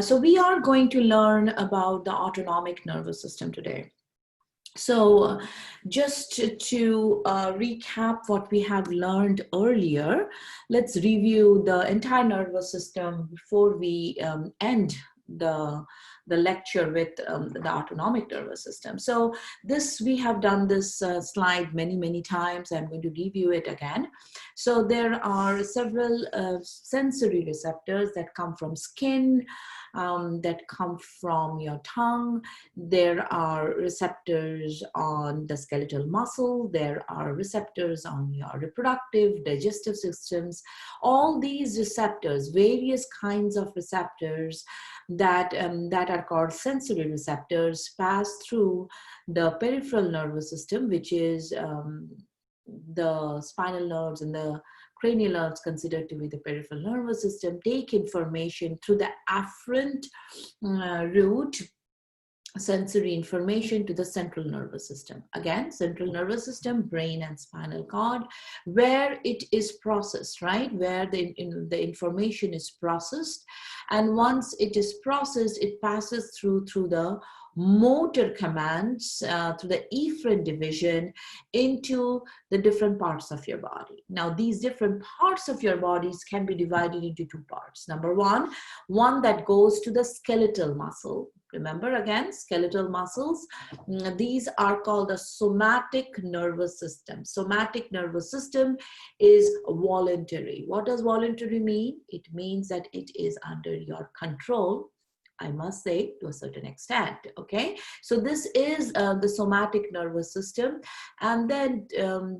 So we are going to learn about the autonomic nervous system today. So just to recap what we have learned earlier, let's review the entire nervous system before we end the lecture with the autonomic nervous system. So we have done this slide many times. I'm going to review it again. So there are several sensory receptors that come from skin, that come from your tongue. There are receptors on the skeletal muscle. There are receptors on your reproductive, digestive systems. All these receptors, various kinds of receptors that are called sensory receptors, pass through the peripheral nervous system, which is the spinal nerves and the cranial nerves considered to be the peripheral nervous system, take information through the afferent route, sensory information, to the central nervous system. Again, central nervous system, brain and spinal cord, where it is processed, right? Where the information is processed. And once it is processed, it passes through the motor commands, through the efferent division into the different parts of your body. Now, these different parts of your bodies can be divided into two parts. Number one that goes to the skeletal muscle. Remember, again, skeletal muscles. These are called the somatic nervous system. Somatic nervous system is voluntary. What does voluntary mean? It means that it is under your control, I must say, to a certain extent. Okay, so this is the somatic nervous system. And then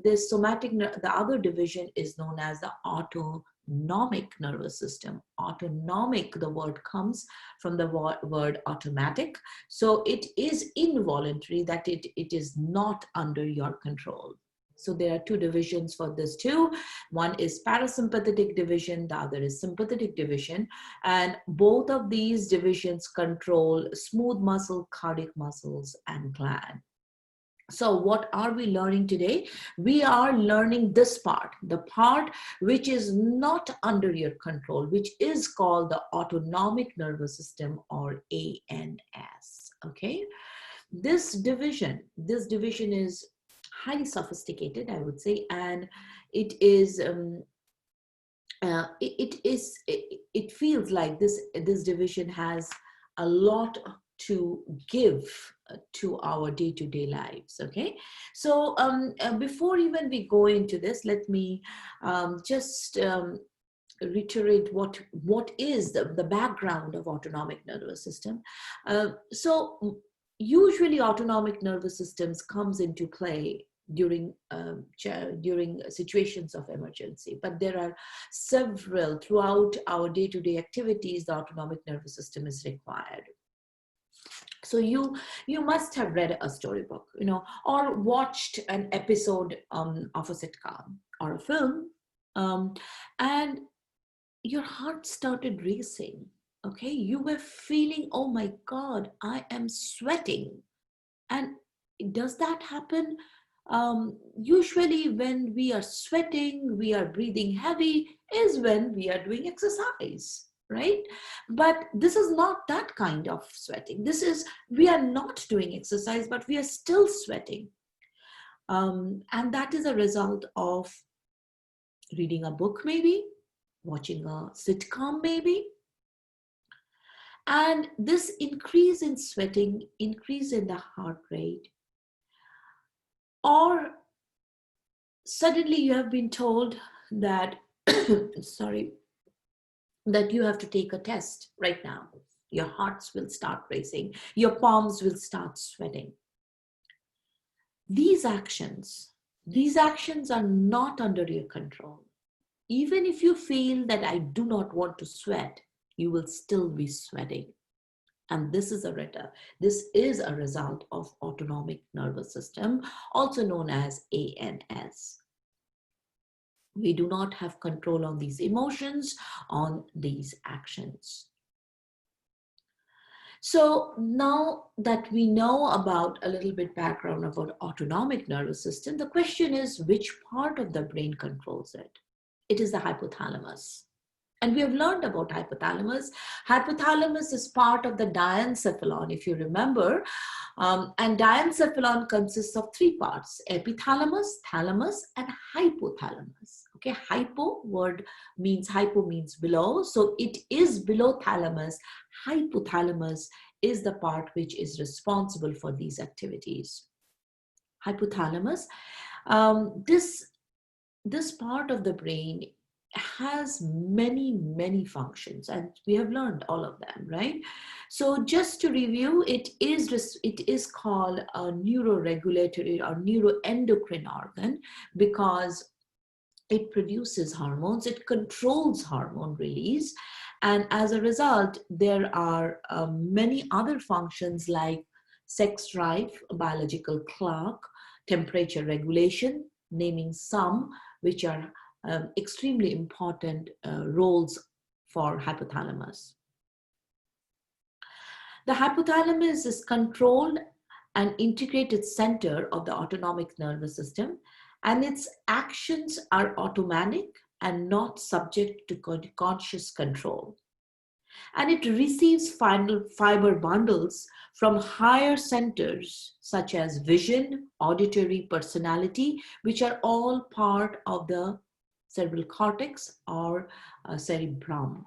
this the other division is known as the autonomic nervous system. Autonomic, the word comes from the word automatic. So it is involuntary, that it is not under your control. So there are two divisions for this too. One is parasympathetic division, the other is sympathetic division. And both of these divisions control smooth muscle, cardiac muscles, and gland. So what are we learning today? We are learning this part, the part which is not under your control, which is called the autonomic nervous system, or ANS. Okay, this division is highly sophisticated, I would say, and it is it feels like this division has a lot to give to our day-to-day lives. Okay, so before even we go into this, let me just reiterate what is the background of autonomic nervous system. So usually autonomic nervous systems comes into play during situations of emergency, but there are several throughout our day-to-day activities. The autonomic nervous system is required. So you must have read a storybook, or watched an episode of a sitcom or a film, and your heart started racing. Okay, you were feeling, oh my God, I am sweating. And does that happen? Usually when we are sweating, we are breathing heavy, is when we are doing exercise, right? But this is not that kind of sweating. We are not doing exercise, but we are still sweating. And that is a result of reading a book, maybe, watching a sitcom, maybe. And this increase in sweating, increase in the heart rate, or suddenly you have been told that, sorry, that you have to take a test right now. Your hearts will start racing. Your palms will start sweating. These actions are not under your control. Even if you feel that I do not want to sweat, you will still be sweating. And this is a result of autonomic nervous system, also known as ANS. We do not have control on these emotions, on these actions. So now that we know about a little bit background about autonomic nervous system, the question is, which part of the brain controls it? It is the hypothalamus. And we have learned about hypothalamus. Hypothalamus is part of the diencephalon, if you remember. And diencephalon consists of three parts: epithalamus, thalamus, and hypothalamus. Okay, hypo means below. So it is below thalamus. Hypothalamus is the part which is responsible for these activities. Hypothalamus, this part of the brain has many functions, and we have learned all of them, right? So just to review, it is called a neuroregulatory or neuroendocrine organ because it produces hormones, it controls hormone release, and as a result there are many other functions like sex drive, biological clock, temperature regulation, naming some, which are extremely important roles for hypothalamus. The hypothalamus is controlled and integrated center of the autonomic nervous system, and its actions are automatic and not subject to conscious control. And it receives fiber bundles from higher centers such as vision, auditory, personality, which are all part of the cerebral cortex or cerebrum.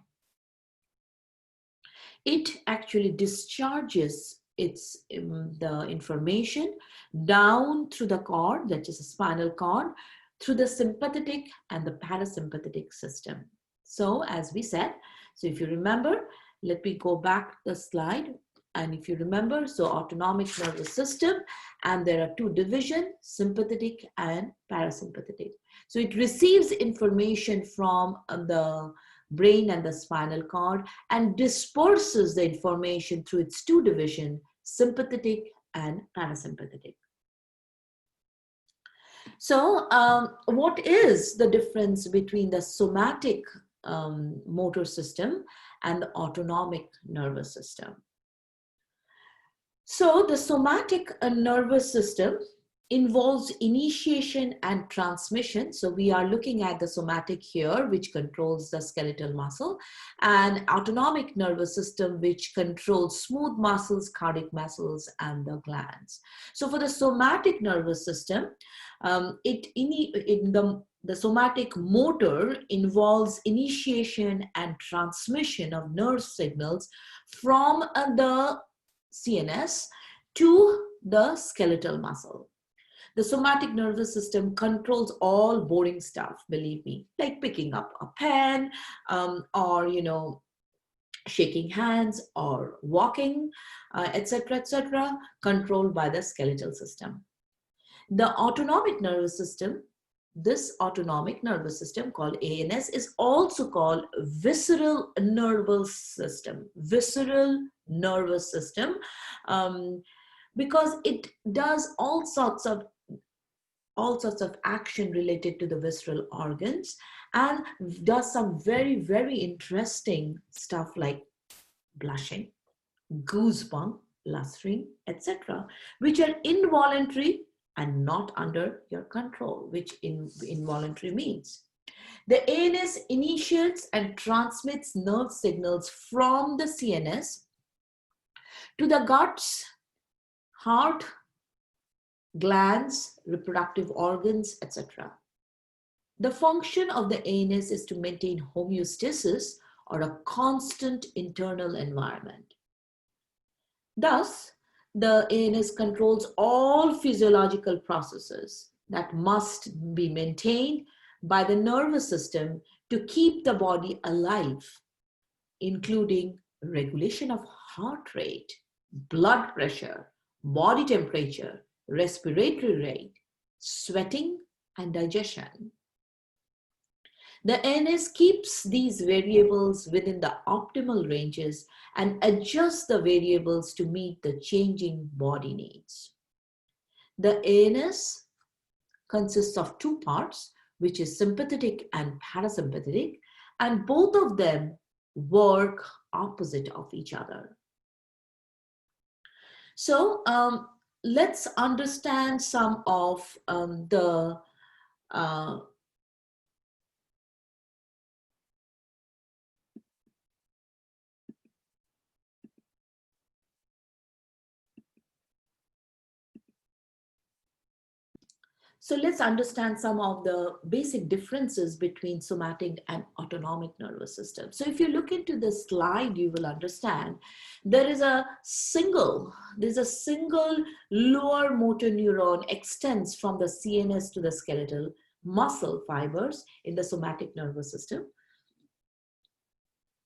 It actually discharges the information down through the cord, that is a spinal cord, through the sympathetic and the parasympathetic system. So as we said, so if you remember, let me go back the slide. And if you remember, so autonomic nervous system, and there are two divisions, sympathetic and parasympathetic. So it receives information from the brain and the spinal cord and disperses the information through its two divisions, sympathetic and parasympathetic. So what is the difference between the somatic motor system and the autonomic nervous system? So the somatic nervous system involves initiation and transmission. So we are looking at the somatic here, which controls the skeletal muscle, and autonomic nervous system, which controls smooth muscles, cardiac muscles, and the glands. So for the somatic nervous system, the somatic motor involves initiation and transmission of nerve signals from the CNS to the skeletal muscle. The somatic nervous system controls all boring stuff, believe me, like picking up a pen or, shaking hands or walking, etc., controlled by the skeletal system. The autonomic nervous system, this autonomic nervous system called ANS, is also called visceral nervous system, because it does all sorts of action related to the visceral organs and does some very interesting stuff like blushing, goosebump, blustering, etc., which are involuntary and not under your control, which involuntary means. The ANS initiates and transmits nerve signals from the CNS to the guts, heart, glands, reproductive organs, etc. The function of the ANS is to maintain homeostasis or a constant internal environment. Thus, the ANS controls all physiological processes that must be maintained by the nervous system to keep the body alive, including regulation of heart rate, blood pressure, body temperature, respiratory rate, sweating, and digestion. The ANS keeps these variables within the optimal ranges and adjusts the variables to meet the changing body needs. The ANS consists of two parts, which is sympathetic and parasympathetic, and both of them work opposite of each other. So let's understand some of the So let's understand some of the basic differences between somatic and autonomic nervous system. So if you look into the slide, you will understand there's a single lower motor neuron extends from the CNS to the skeletal muscle fibers in the somatic nervous system.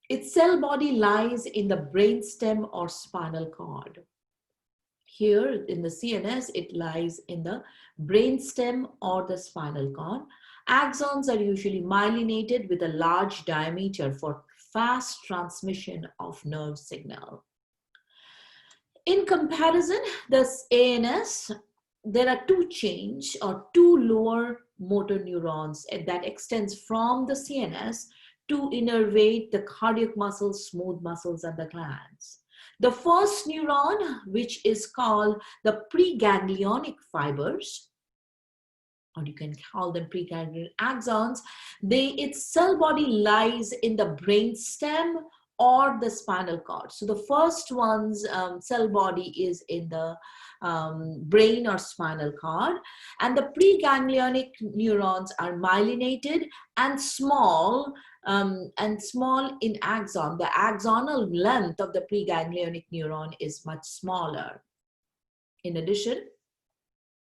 Its cell body lies in the brainstem or spinal cord. Here in the CNS, it lies in the brainstem or the spinal cord. Axons are usually myelinated with a large diameter for fast transmission of nerve signal. In comparison, the ANS, there are two chains or two lower motor neurons that extends from the CNS to innervate the cardiac muscles, smooth muscles, and the glands. The first neuron, which is called the preganglionic fibers, or you can call them preganglionic axons, its cell body lies in the brainstem or the spinal cord. So the first one's cell body is in the brain or spinal cord, and the preganglionic neurons are myelinated and small in axon. The axonal length of the preganglionic neuron is much smaller. In addition,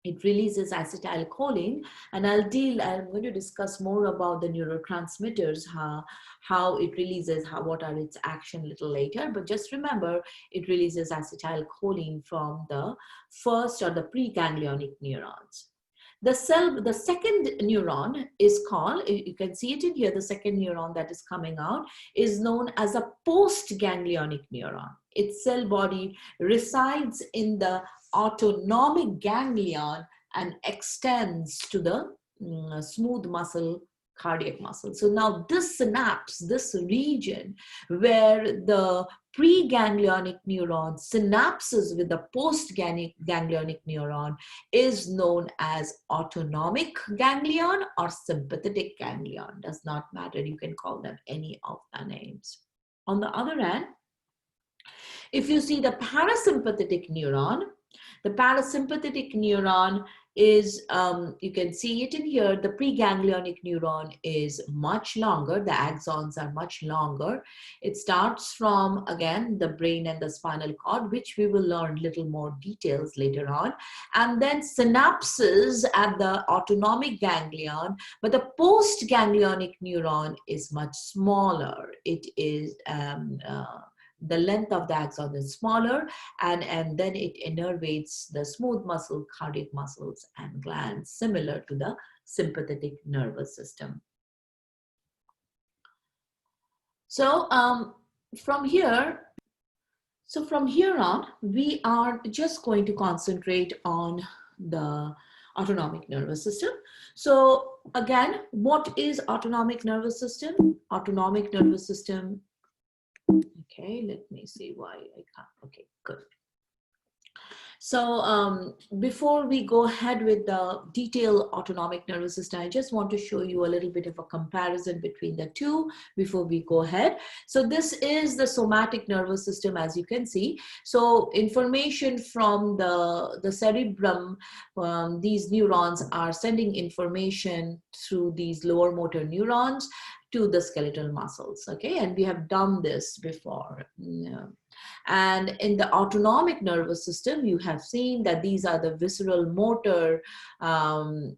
it releases acetylcholine, and I'm going to discuss more about the neurotransmitters, how it releases, what are its action a little later. But just remember, it releases acetylcholine from the first or the preganglionic neurons. The second neuron is called, you can see it in here, the second neuron that is coming out is known as a postganglionic neuron. Its cell body resides in the autonomic ganglion and extends to the smooth muscle, cardiac muscle. So now this synapse, this region where the preganglionic neuron synapses with the postganglionic neuron is known as autonomic ganglion or sympathetic ganglion. Does not matter. You can call them any of the names. On the other hand, if you see the parasympathetic neuron, is, you can see it in here, the preganglionic neuron is much longer, the axons are much longer. It starts from, again, the brain and the spinal cord, which we will learn little more details later on, and then synapses at the autonomic ganglion, but the postganglionic neuron is much smaller. It is the length of the axon is smaller, and then it innervates the smooth muscle, cardiac muscles, and glands, similar to the sympathetic nervous system. So from here on, we are just going to concentrate on the autonomic nervous system. So again, what is autonomic nervous system? Autonomic nervous system. Okay, let me see why I can't. Okay, good. So before we go ahead with the detailed autonomic nervous system, I just want to show you a little bit of a comparison between the two before we go ahead. So this is the somatic nervous system, as you can see. So information from the cerebrum, these neurons are sending information through these lower motor neurons to the skeletal muscles, okay? And we have done this before. Yeah. And in the autonomic nervous system, you have seen that these are the visceral motor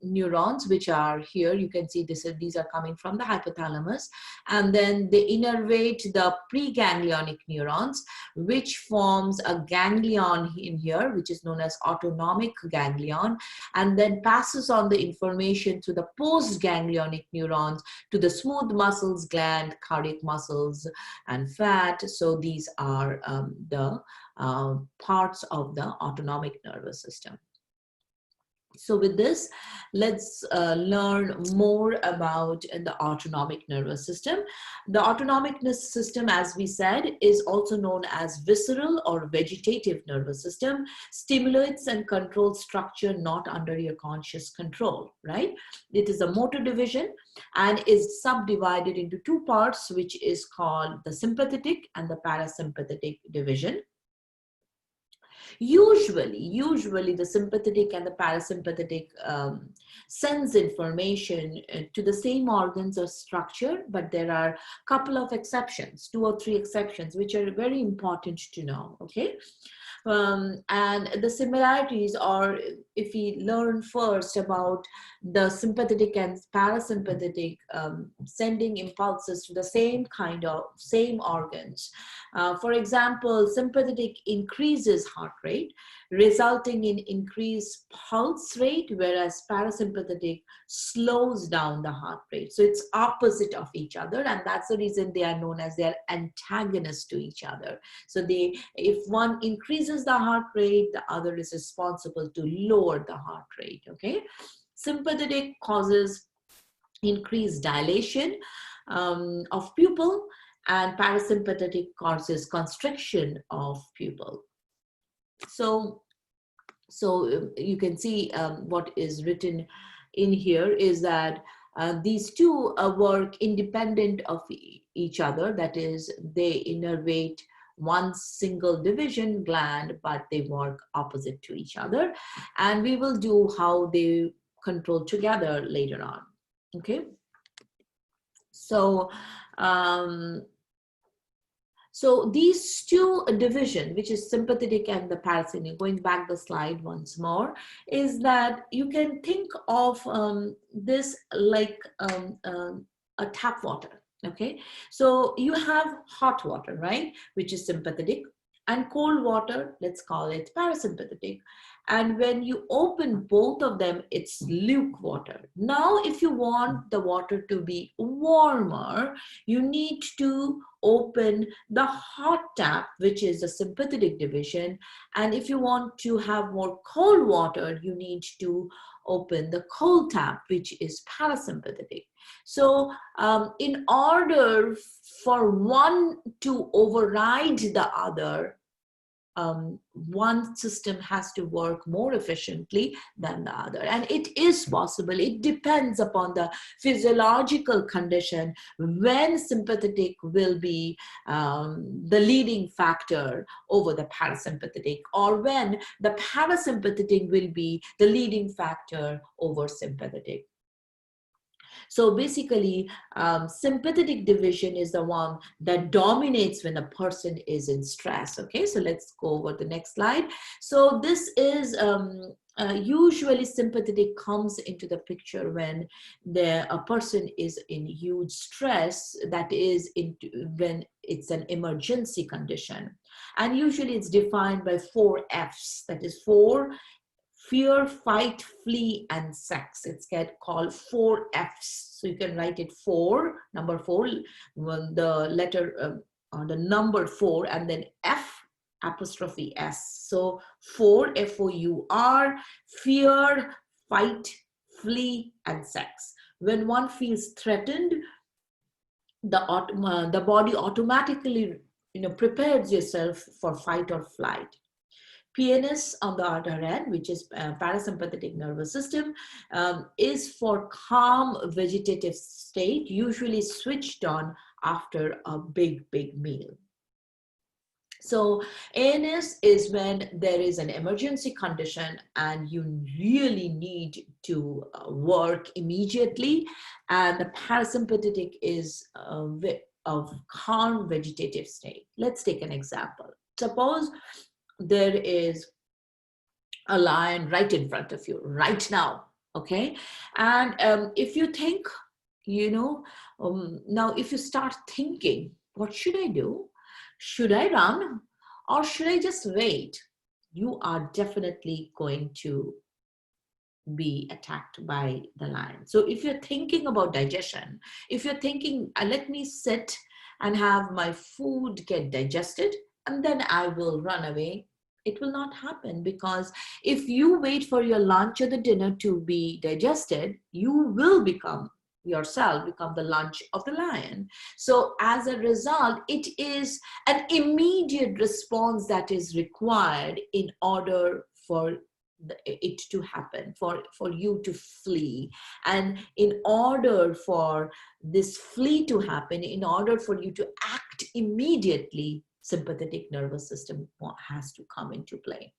neurons, which are here. You can see these are coming from the hypothalamus. And then they innervate the preganglionic neurons, which forms a ganglion in here, which is known as autonomic ganglion, and then passes on the information to the postganglionic neurons, to the smooth muscles, gland, cardiac muscles, and fat. So these are the parts of the autonomic nervous system. So with this, let's learn more about the autonomic nervous system. The autonomic nervous system, as we said, is also known as visceral or vegetative nervous system, stimulates and controls structure not under your conscious control, right? It is a motor division and is subdivided into two parts, which is called the sympathetic and the parasympathetic division. Usually the sympathetic and the parasympathetic sends information to the same organs or structure, but there are a couple of exceptions, 2 or 3 exceptions, which are very important to know, okay? And the similarities are, if we learn first about the sympathetic and parasympathetic sending impulses to the same organs. For example, sympathetic increases heart rate, resulting in increased pulse rate, whereas parasympathetic slows down the heart rate. So it's opposite of each other, and that's the reason they are known as, they are antagonists to each other. So if one increases the heart rate, the other is responsible to lower the heart rate, okay? Sympathetic causes increased dilation of pupil, and parasympathetic causes constriction of pupil. So you can see what is written in here is that these two work independent of each other. That is, they innervate one single division gland, but they work opposite to each other. And we will do how they control together later on. Okay. So so these two divisions, which is sympathetic and the parasympathetic, going back the slide once more, is that you can think of this like a tap water, okay? So you have hot water, right, which is sympathetic, and cold water, let's call it parasympathetic. And when you open both of them, it's luke water. Now, if you want the water to be warmer, you need to open the hot tap, which is the sympathetic division. And if you want to have more cold water, you need to open the cold tap, which is parasympathetic. So in order for one to override the other, one system has to work more efficiently than the other. And it is possible. It depends upon the physiological condition when sympathetic will be the leading factor over the parasympathetic, or when the parasympathetic will be the leading factor over sympathetic. So basically, sympathetic division is the one that dominates when a person is in stress. Okay, so let's go over the next slide. So this is usually sympathetic comes into the picture when a person is in huge stress, that is when it's an emergency condition. And usually it's defined by 4 F's, that is 4: fear, fight, flee, and sex. It's called 4 F's. So you can write it 4, number 4, the letter or the number 4, and then F apostrophe S. So 4, F-O-U-R, fear, fight, flee, and sex. When one feels threatened, the body automatically prepares yourself for fight or flight. PNS, on the other hand, which is parasympathetic nervous system, is for calm vegetative state, usually switched on after a big meal. So ANS is when there is an emergency condition and you really need to work immediately, and the parasympathetic is of calm vegetative state. Let's take an example. Suppose there is a lion right in front of you right now, okay? And if you think, now if you start thinking, what should I do? Should I run or should I just wait? You are definitely going to be attacked by the lion. So if you're thinking about digestion, if you're thinking, let me sit and have my food get digested and then I will run away, it will not happen, because if you wait for your lunch or the dinner to be digested, you will become the lunch of the lion. So as a result, it is an immediate response that is required in order for it to happen, for you to flee. And in order for this flee to happen, in order for you to act immediately, sympathetic nervous system has to come into play.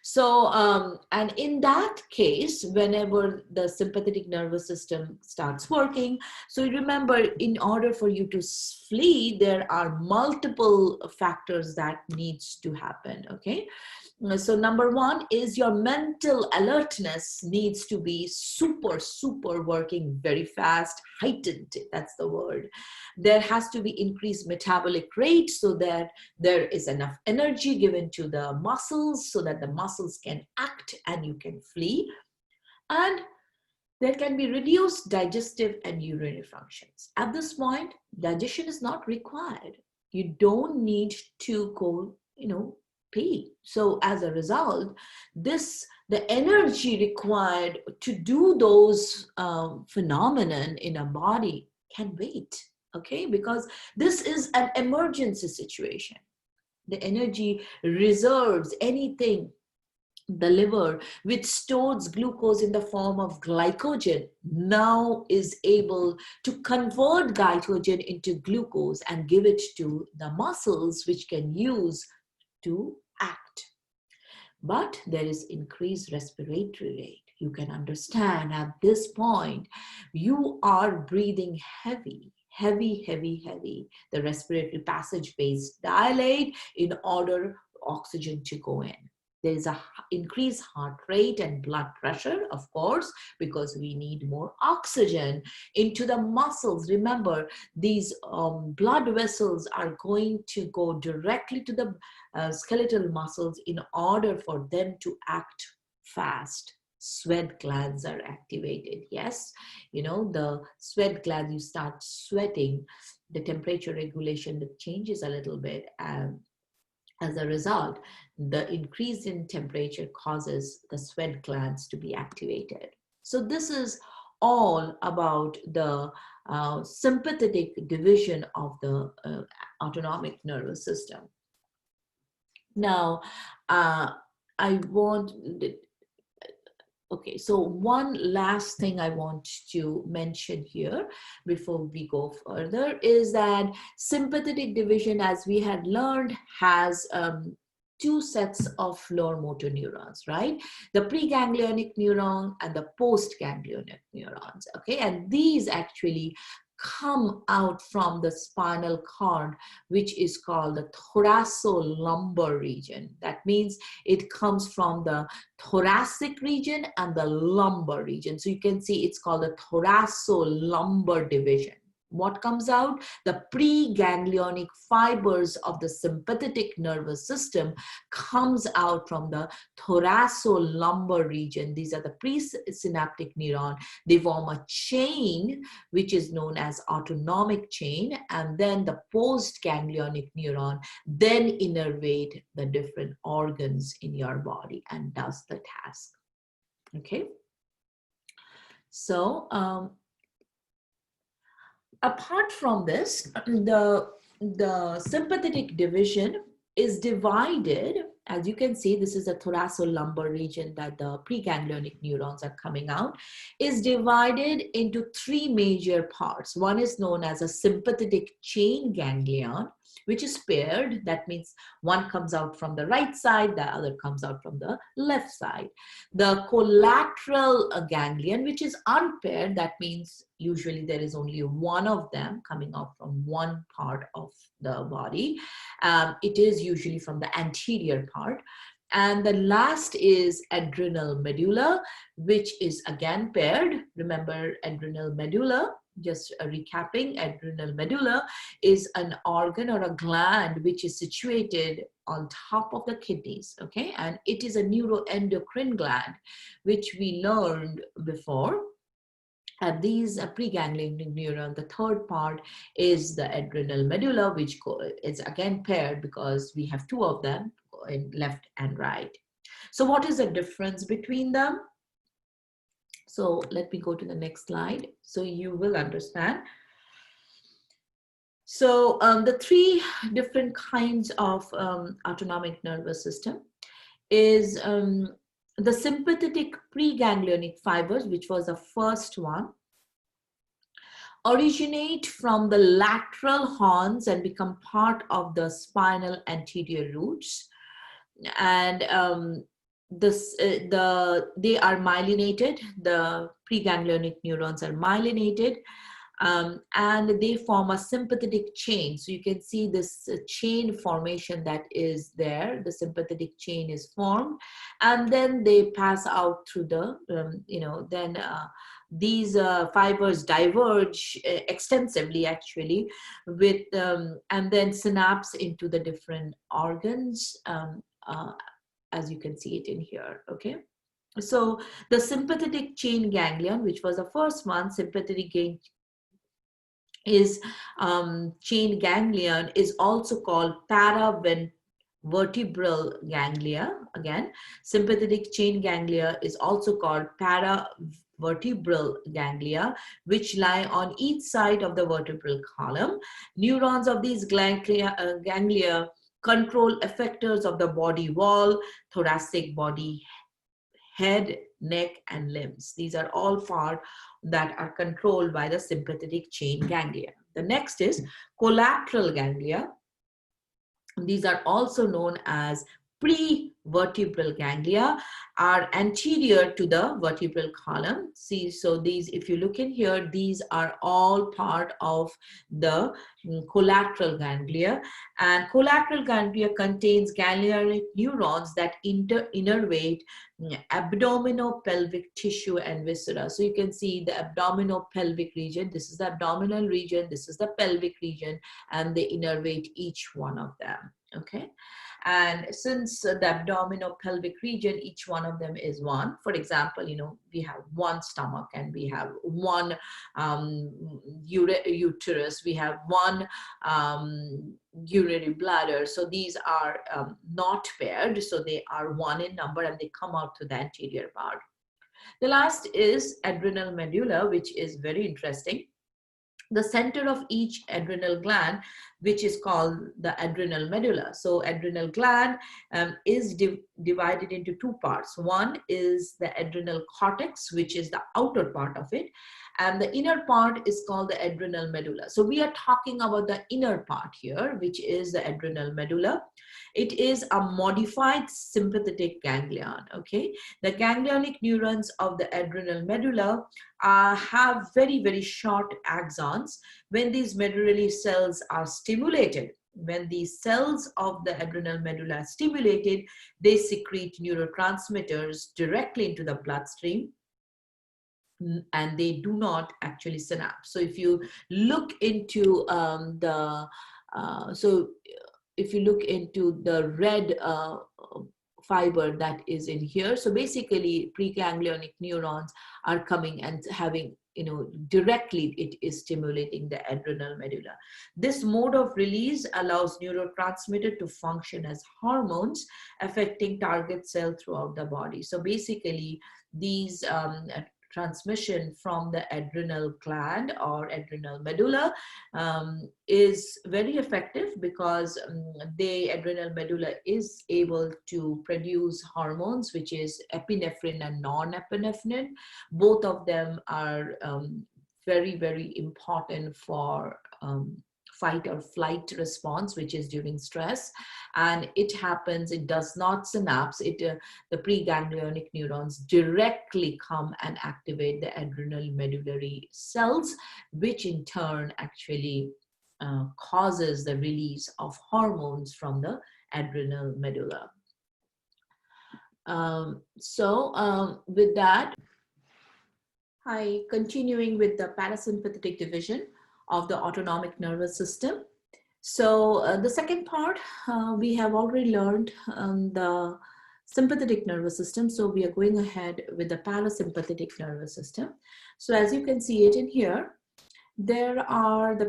So, and in that case, whenever the sympathetic nervous system starts working, so remember, in order for you to flee, there are multiple factors that needs to happen, okay? So number one is your mental alertness needs to be super working very fast, heightened, that's the word. There has to be increased metabolic rate so that there is enough energy given to the muscles so that the muscles can act and you can flee. And there can be reduced digestive and urinary functions. At this point, digestion is not required. You don't need to go, pee. So as a result, the energy required to do those phenomenon in a body can wait, okay? Because this is an emergency situation. The energy reserves anything. The liver, which stores glucose in the form of glycogen, now is able to convert glycogen into glucose and give it to the muscles, which can use to act. But there is increased respiratory rate. You can understand at this point, you are breathing heavy. The respiratory passageways dilate in order for oxygen to go in. There is a increased heart rate and blood pressure, of course, because we need more oxygen into the muscles. Remember, these blood vessels are going to go directly to the skeletal muscles in order for them to act fast. Sweat glands are activated. Yes, the sweat glands, you start sweating, the temperature regulation that changes a little bit. As a result, the increase in temperature causes the sweat glands to be activated. So this is all about the sympathetic division of the autonomic nervous system. Now, okay, so one last thing I want to mention here before we go further is that sympathetic division, as we had learned, has two sets of lower motor neurons, right? The preganglionic neuron and the postganglionic neurons, okay? And these actually come out from the spinal cord, which is called the thoracolumbar region. That means it comes from the thoracic region and the lumbar region. So you can see it's called the thoracolumbar division. What comes out? The preganglionic fibers of the sympathetic nervous system comes out from the thoracolumbar region. These are the presynaptic neuron. They form a chain, which is known as autonomic chain, and then the postganglionic neuron then innervate the different organs in your body and does the task. Okay. So, apart from this, the sympathetic division is divided. As you can see, this is the thoracolumbar region that the preganglionic neurons are coming out, is divided into three major parts. One is known as a sympathetic chain ganglion, which is paired. That means one comes out from the right side, the other comes out from the left side. The collateral ganglion, which is unpaired, that means usually there is only one of them coming out from one part of the body. It is usually from the anterior part. And the last is adrenal medulla, which is again paired. Remember, adrenal medulla, just recapping, adrenal medulla is an organ or a gland which is situated on top of the kidneys, okay? And it is a neuroendocrine gland, which we learned before. And these preganglionic neuron, the third part is the adrenal medulla, which is again paired because we have two of them in left and right. So what is the difference between them? So let me go to the next slide so you will understand. So the three different kinds of autonomic nervous system is the sympathetic preganglionic fibers, which was the first one, originate from the lateral horns and become part of the spinal anterior roots. And they are myelinated. The preganglionic neurons are myelinated, and they form a sympathetic chain. So you can see this chain formation that is there. The sympathetic chain is formed, and then they pass out through the, these fibers diverge extensively actually with, and then synapse into the different organs, as you can see it in here, okay? So the sympathetic chain ganglion, which was the first one, sympathetic chain ganglion, is also called paravertebral ganglia. Again, sympathetic chain ganglia is also called paravertebral ganglia, which lie on each side of the vertebral column. Neurons of these ganglia control effectors of the body wall, thoracic body, head, neck, and limbs. These are all part that are controlled by the sympathetic chain ganglia. The next is collateral ganglia. These are also known as prevertebral ganglia, are anterior to the vertebral column. See, so these, if you look in here, these are all part of the collateral ganglia, and collateral ganglia contains ganglionic neurons that innervate abdominopelvic tissue and viscera. So you can see the abdominopelvic region. This is the abdominal region, this is the pelvic region, and they innervate each one of them, okay? And since the abdominopelvic region, each one of them is one. For example, we have one stomach, and we have one uterus, we have one urinary bladder. So these are not paired, so they are one in number, and they come out to the anterior part. The last is adrenal medulla, which is very interesting. The center of each adrenal gland, which is called the adrenal medulla. So adrenal gland is divided into two parts. One is the adrenal cortex, which is the outer part of it, and the inner part is called the adrenal medulla. So we are talking about the inner part here, which is the adrenal medulla. It is a modified sympathetic ganglion, okay? The ganglionic neurons of the adrenal medulla have very, very short axons. When these medullary cells are stimulated, when these cells of the adrenal medulla are stimulated, they secrete neurotransmitters directly into the bloodstream, and they do not actually synapse. So if you look into if you look into the red fiber that is in here, so basically preganglionic neurons are coming and having, directly it is stimulating the adrenal medulla. This mode of release allows neurotransmitter to function as hormones, affecting target cell throughout the body. So basically these transmission from the adrenal gland or adrenal medulla is very effective, because the adrenal medulla is able to produce hormones, which is epinephrine and norepinephrine. Both of them are very, very important for fight or flight response, which is during stress. And it happens, it does not synapse, the preganglionic neurons directly come and activate the adrenal medullary cells, which in turn actually causes the release of hormones from the adrenal medulla. With that, continuing with the parasympathetic division of the autonomic nervous system. So the second part, we have already learned the sympathetic nervous system. So we are going ahead with the parasympathetic nervous system. So as you can see it in here, the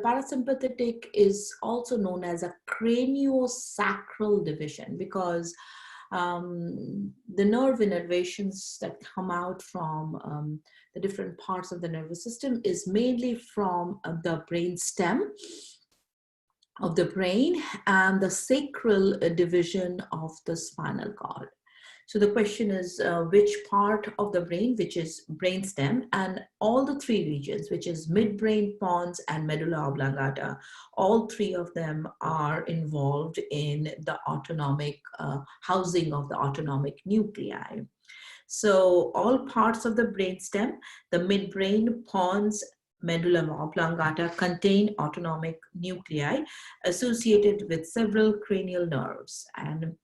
parasympathetic is also known as a craniosacral division, because the nerve innervations that come out from the different parts of the nervous system is mainly from the brain stem of the brain and the sacral division of the spinal cord. So the question is which part of the brain, which is brainstem, and all the three regions, which is midbrain, pons, and medulla oblongata, all three of them are involved in the autonomic housing of the autonomic nuclei. So all parts of the brainstem, the midbrain, pons, medulla oblongata contain autonomic nuclei associated with several cranial nerves and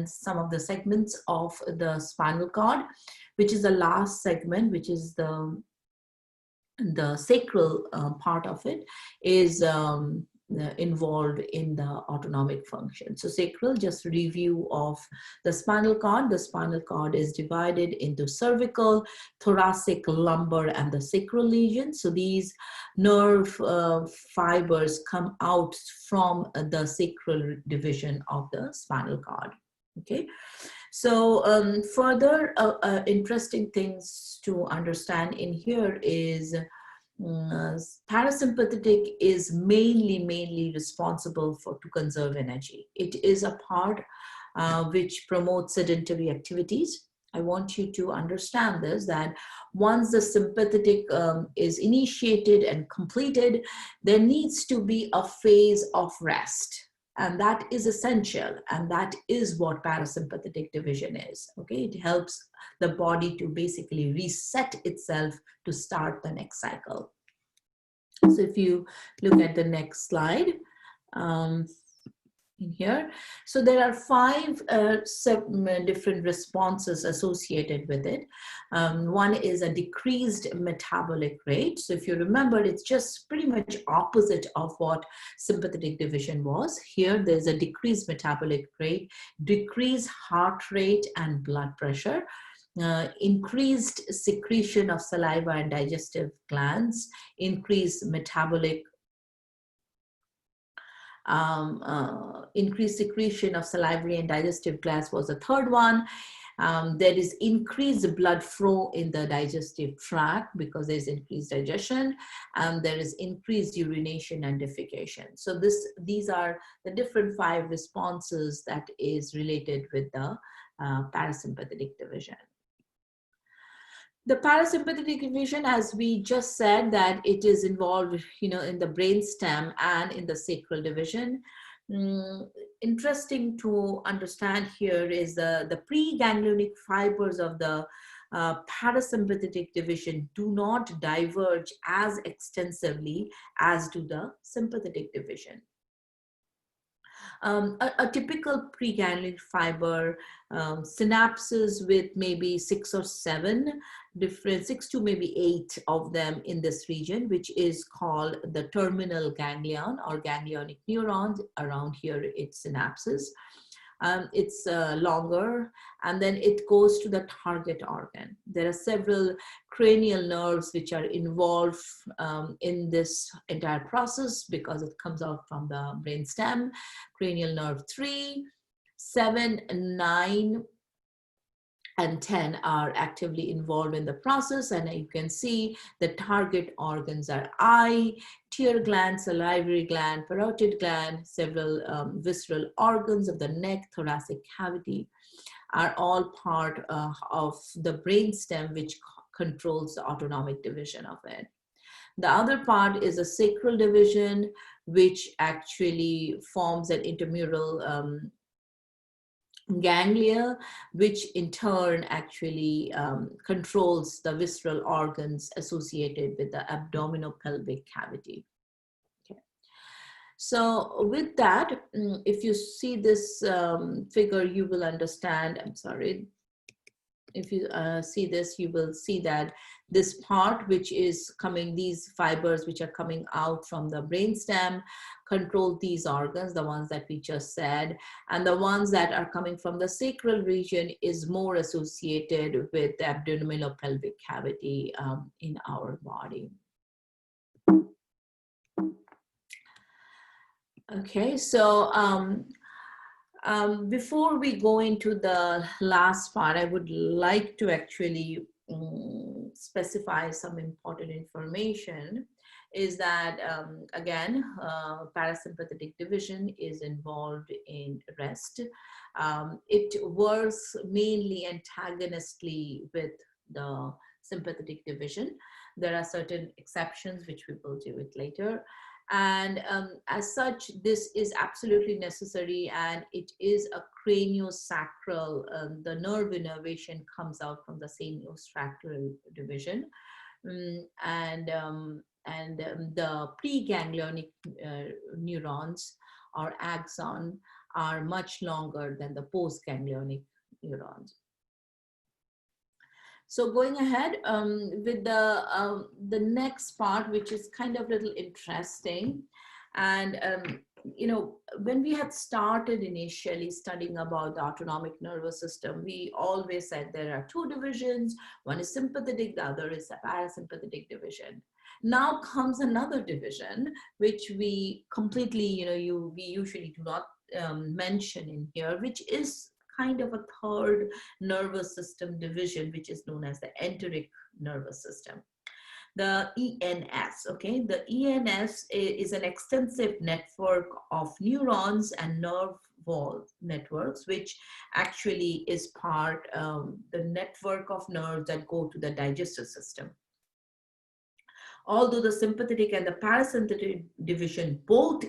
some of the segments of the spinal cord, which is the last segment, which is the sacral part of it, is involved in the autonomic function. So sacral, just review of the spinal cord. The spinal cord is divided into cervical, thoracic, lumbar, and the sacral region. So these nerve fibers come out from the sacral division of the spinal cord. Okay. So further interesting things to understand in here is parasympathetic is mainly responsible to conserve energy. It is a part which promotes sedentary activities. I want you to understand this, that once the sympathetic is initiated and completed, there needs to be a phase of rest. And that is essential. And that is what parasympathetic division is. Okay, it helps the body to basically reset itself to start the next cycle. So if you look at the next slide in here, so there are 5 different responses associated with it. One is a decreased metabolic rate. So if you remember, it's just pretty much opposite of what sympathetic division was. Here, there's a decreased metabolic rate, decreased heart rate and blood pressure, increased secretion of saliva and digestive glands, increased metabolic increased secretion of salivary and digestive glands was the third one. There is increased blood flow in the digestive tract because there's increased digestion, and there is increased urination and defecation. So these are the different 5 responses that is related with the parasympathetic division. The parasympathetic division, as we just said, that it is involved, in the brainstem and in the sacral division. Interesting to understand here is the preganglionic fibers of the parasympathetic division do not diverge as extensively as do the sympathetic division. A typical preganglionic fiber synapses with maybe 6 or 7 different, 6 to maybe 8 of them in this region, which is called the terminal ganglion or ganglionic neurons. Around here, it's synapses. It's longer, and then it goes to the target organ. There are several cranial nerves which are involved in this entire process because it comes out from the brainstem. Cranial nerve 3, 7, 9, and 10 are actively involved in the process, and you can see the target organs are eye, tear gland, salivary gland, parotid gland, several visceral organs of the neck, thoracic cavity are all part of the brainstem, which controls the autonomic division of it. The other part is a sacral division, which actually forms an intramural ganglia, which in turn actually controls the visceral organs associated with the abdominopelvic cavity. Okay. So with that, if you see this figure, you will understand, I'm sorry, if you see this, you will see that this part, which is coming, these fibers which are coming out from the brainstem, control these organs, the ones that we just said, and the ones that are coming from the sacral region is more associated with the abdominopelvic cavity in our body. Okay, so before we go into the last part, I would like to actually specify some important information. is that, again, parasympathetic division is involved in rest. It works mainly antagonistically with the sympathetic division. There are certain exceptions, which we will do it later. And as such, this is absolutely necessary, and it is a craniosacral, the nerve innervation comes out from the craniosacral division. The preganglionic neurons or axon are much longer than the postganglionic neurons. So going ahead with the next part, which is kind of a little interesting. And, you know, when we had started initially studying about the autonomic nervous system, we always said there are two divisions. One is sympathetic, the other is a parasympathetic division. Now comes another division, which we completely, you know, we usually do not mention in here, which is kind of a third nervous system division, which is known as the enteric nervous system. The ENS, okay? The ENS is an extensive network of neurons and nerve wall networks, which actually is part of the network of nerves that go to the digestive system. Although the sympathetic and the parasympathetic division both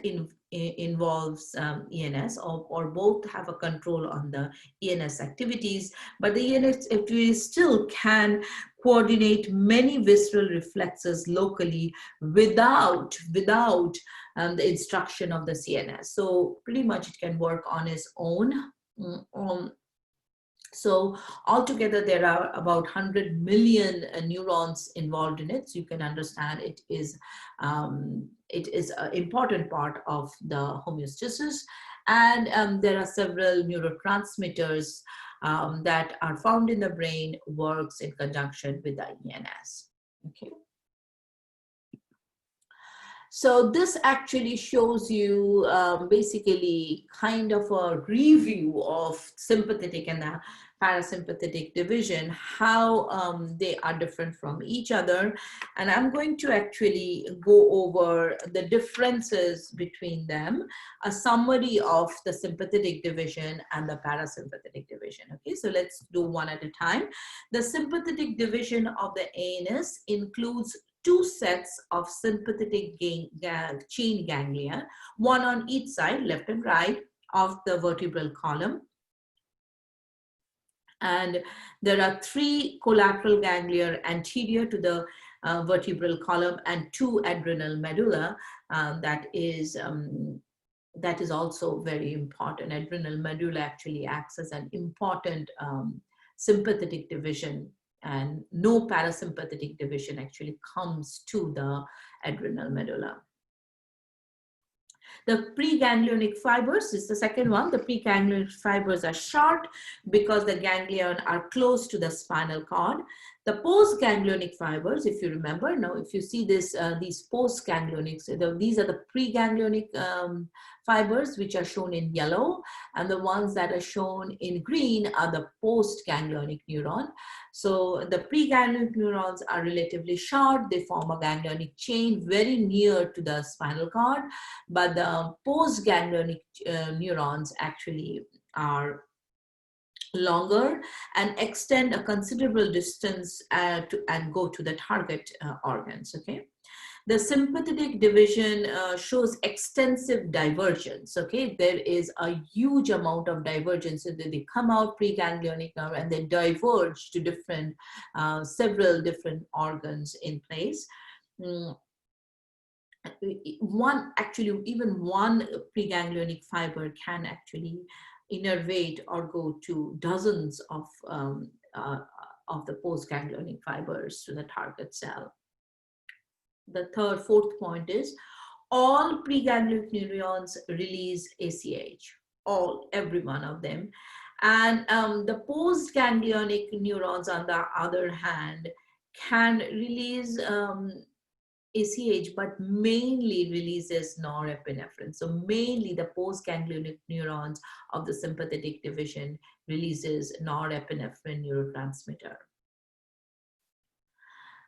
involves ENS, or both have a control on the ENS activities, but the ENS activities still can coordinate many visceral reflexes locally without the instruction of the CNS. So pretty much it can work on its own. So altogether, there are about 100 million neurons involved in it. So you can understand it is an important part of the homeostasis. And there are several neurotransmitters that are found in the brain, works in conjunction with the ENS. Okay. So this actually shows you basically kind of a review of sympathetic and the parasympathetic division, how they are different from each other. And I'm going to actually go over the differences between them, a summary of the sympathetic division and the parasympathetic division. Okay, so let's do one at a time. The sympathetic division of the ANS includes two sets of sympathetic chain ganglia, one on each side, left and right, of the vertebral column. And there are three collateral ganglia anterior to the vertebral column and two adrenal medulla. That is also very important. Adrenal medulla actually acts as an important sympathetic division, and no parasympathetic division actually comes to the adrenal medulla. The preganglionic fibers is the second one. The preganglionic fibers are short because the ganglia are close to the spinal cord. The postganglionic fibers, if you remember, now if you see this, these postganglionics, these are the preganglionic fibers, which are shown in yellow, and the ones that are shown in green are the postganglionic neuron. So the preganglionic neurons are relatively short. They form a ganglionic chain very near to the spinal cord, but the postganglionic neurons actually are longer and extend a considerable distance and go to the target organs. Okay, the sympathetic division shows extensive divergence. Okay, there is a huge amount of divergence. So they come out preganglionic nerve and they diverge to different, several different organs in place. Even one preganglionic fiber can actually innervate or go to dozens of the postganglionic fibers to the target cell. The fourth point is all preganglionic neurons release ACH, every one of them. And the postganglionic neurons, on the other hand, can release ACH, but mainly releases norepinephrine. So mainly the postganglionic neurons of the sympathetic division releases norepinephrine neurotransmitter.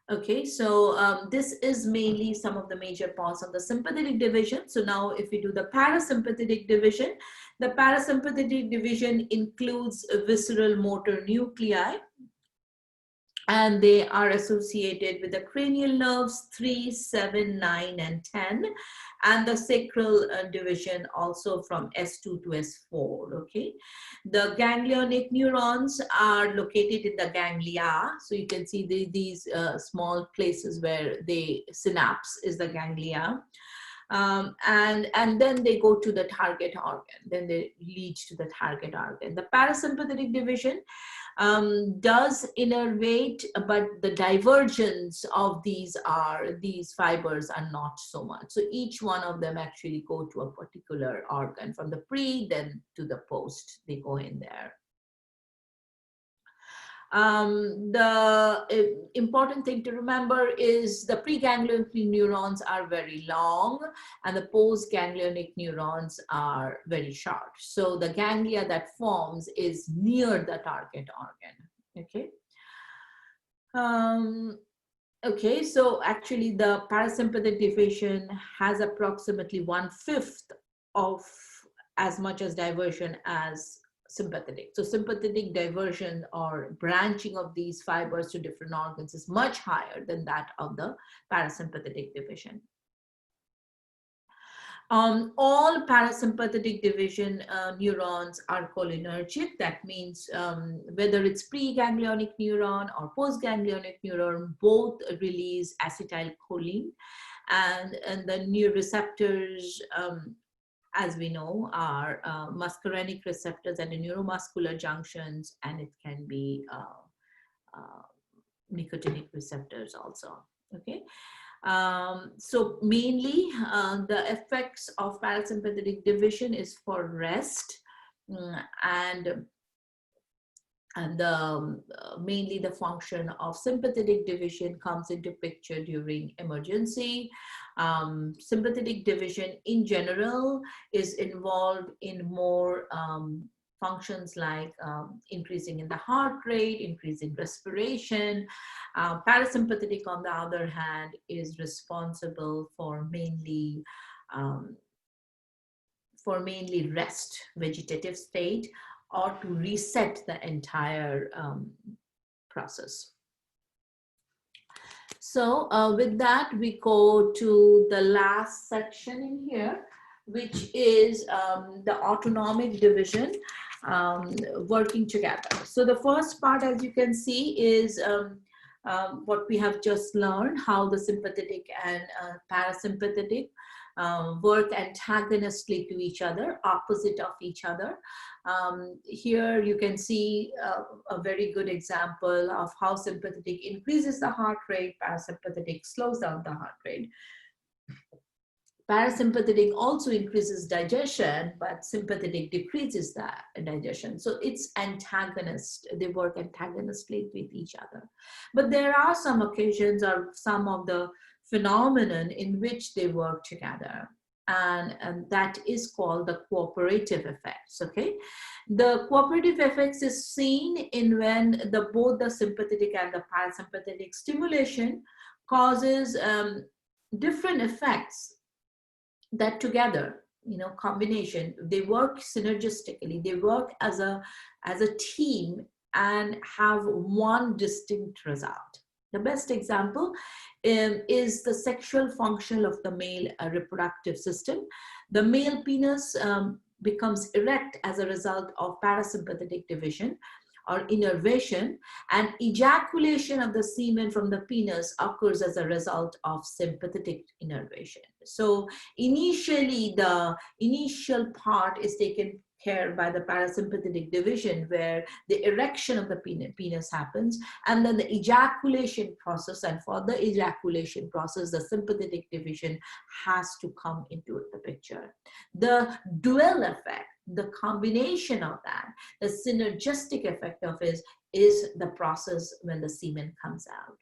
Okay, so this is mainly some of the major parts of the sympathetic division. So now if we do the parasympathetic division, the parasympathetic division includes visceral motor nuclei, and they are associated with the cranial nerves 3, 7, 9, and 10, and the sacral division also from S2 to S4. Okay, the ganglionic neurons are located in the ganglia, so you can see these small places where they synapse is the ganglia. And then they go to the target organ, then they lead to the target organ. The parasympathetic division does innervate, but the divergence of these fibers are not so much. So each one of them actually go to a particular organ, from the pre then to the post, they go in there. The important thing to remember is the preganglionic neurons are very long and the postganglionic neurons are very short. So the ganglia that forms is near the target organ. Okay. Okay, so actually the parasympathetic division has approximately 1/5 of as much as diversion as sympathetic. So sympathetic diversion or branching of these fibers to different organs is much higher than that of the parasympathetic division. All parasympathetic division neurons are cholinergic. That means whether it's preganglionic neuron or postganglionic neuron, both release acetylcholine, and the neuroreceptors, as we know, are muscarinic receptors and the neuromuscular junctions, and it can be nicotinic receptors also. Okay. So mainly the effects of parasympathetic division is for rest, and mainly the function of sympathetic division comes into picture during emergency. Sympathetic division in general is involved in more functions like increasing in the heart rate, increasing respiration. Parasympathetic, on the other hand, is responsible for mainly rest, vegetative state, or to reset the entire process. So with that, we go to the last section in here, which is the autonomic division working together. So the first part, as you can see, is what we have just learned, how the sympathetic and parasympathetic work antagonistically to each other, opposite of each other. Here you can see a very good example of how sympathetic increases the heart rate, parasympathetic slows down the heart rate. Parasympathetic also increases digestion, but sympathetic decreases the digestion. So it's antagonist. They work antagonistically with each other. But there are some occasions or some of the phenomenon in which they work together. And that is called the cooperative effects. Okay, the cooperative effects is seen in when both the sympathetic and the parasympathetic stimulation causes different effects that together, combination, they work synergistically, they work as a team and have one distinct result. The best example is the sexual function of the male reproductive system. The male penis becomes erect as a result of parasympathetic division or innervation, and ejaculation of the semen from the penis occurs as a result of sympathetic innervation. So initially, the initial part is taken care by the parasympathetic division, where the erection of the penis happens, and then the ejaculation process, and for the ejaculation process, the sympathetic division has to come into the picture. The dual effect, the combination of that, the synergistic effect of it is the process when the semen comes out.